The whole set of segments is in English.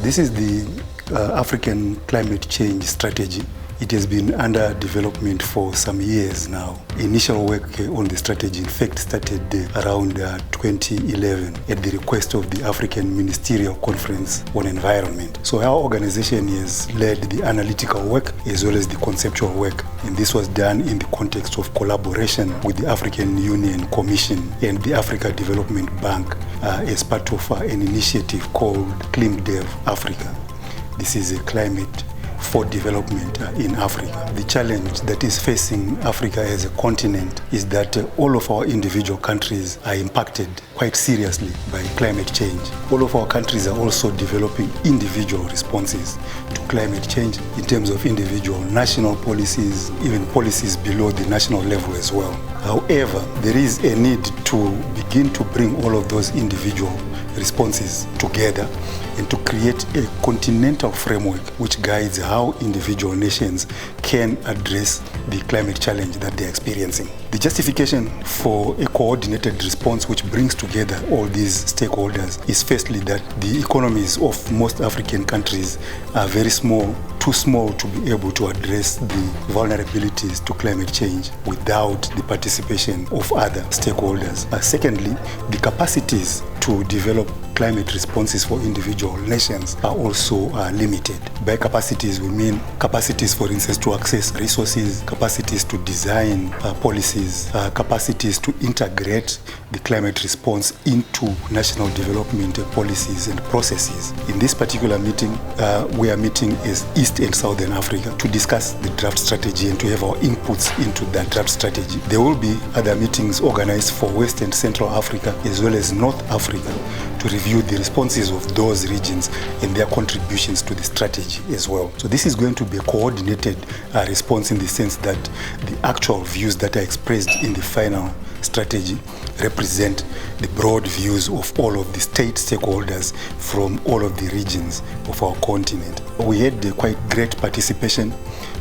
This is the African climate change strategy. It has been under development for some years now. Initial work on the strategy, in fact, started around 2011 at the request of the African Ministerial Conference on Environment. So our organization has led the analytical work as well as the conceptual work. And this was done in the context of collaboration with the African Union Commission and the Africa Development Bank as part of an initiative called ClimDev Africa. This is a climate for development in Africa. The challenge that is facing Africa as a continent is that all of our individual countries are impacted quite seriously by climate change. All of our countries are also developing individual responses to climate change in terms of individual national policies, even policies below the national level as well. However, there is a need to begin to bring all of those individual responses together and to create a continental framework which guides how individual nations can address the climate challenge that they're experiencing. The justification for a coordinated response which brings together all these stakeholders is firstly that the economies of most African countries are very small, too small to be able to address the vulnerabilities to climate change without the participation of other stakeholders. Secondly, the capacities to develop climate responses for individual nations are also limited. By capacities, we mean capacities, for instance, to access resources, capacities to design policies, capacities to integrate the climate response into national development policies and processes. In this particular meeting, we are meeting as East and Southern Africa to discuss the draft strategy and to have our inputs into that draft strategy. There will be other meetings organized for West and Central Africa as well as North Africa to review the responses of those regions and their contributions to the strategy as well. So this is going to be a coordinated response in the sense that the actual views that are expressed in the final strategy represent the broad views of all of the state stakeholders from all of the regions of our continent. We had quite great participation.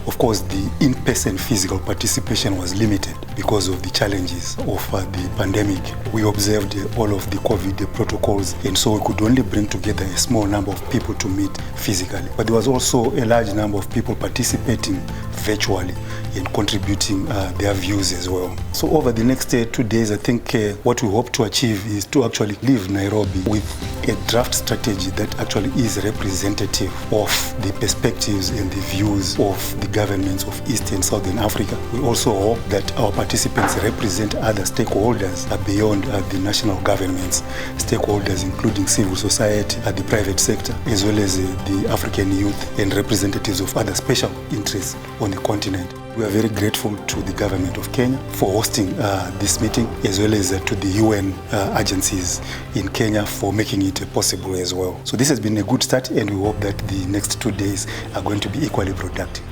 Of course, the in-person physical participation was limited because of the challenges of the pandemic. We observed all of the COVID protocols, and so we could only bring together a small number of people to meet physically. But there was also a large number of people participating virtually and contributing their views as well. So over the next 2 days, I think what we hope to achieve is to actually leave Nairobi with a draft strategy that actually is representative of the perspectives and the views of the governments of East and Southern Africa. We also hope that our participants represent other stakeholders beyond the national governments, stakeholders including civil society, the private sector, as well as the African youth and representatives of other special interests on the continent. We are very grateful to the government of Kenya for hosting this meeting, as well as to the UN agencies in Kenya for making it possible as well. So this has been a good start, and we hope that the next 2 days are going to be equally productive.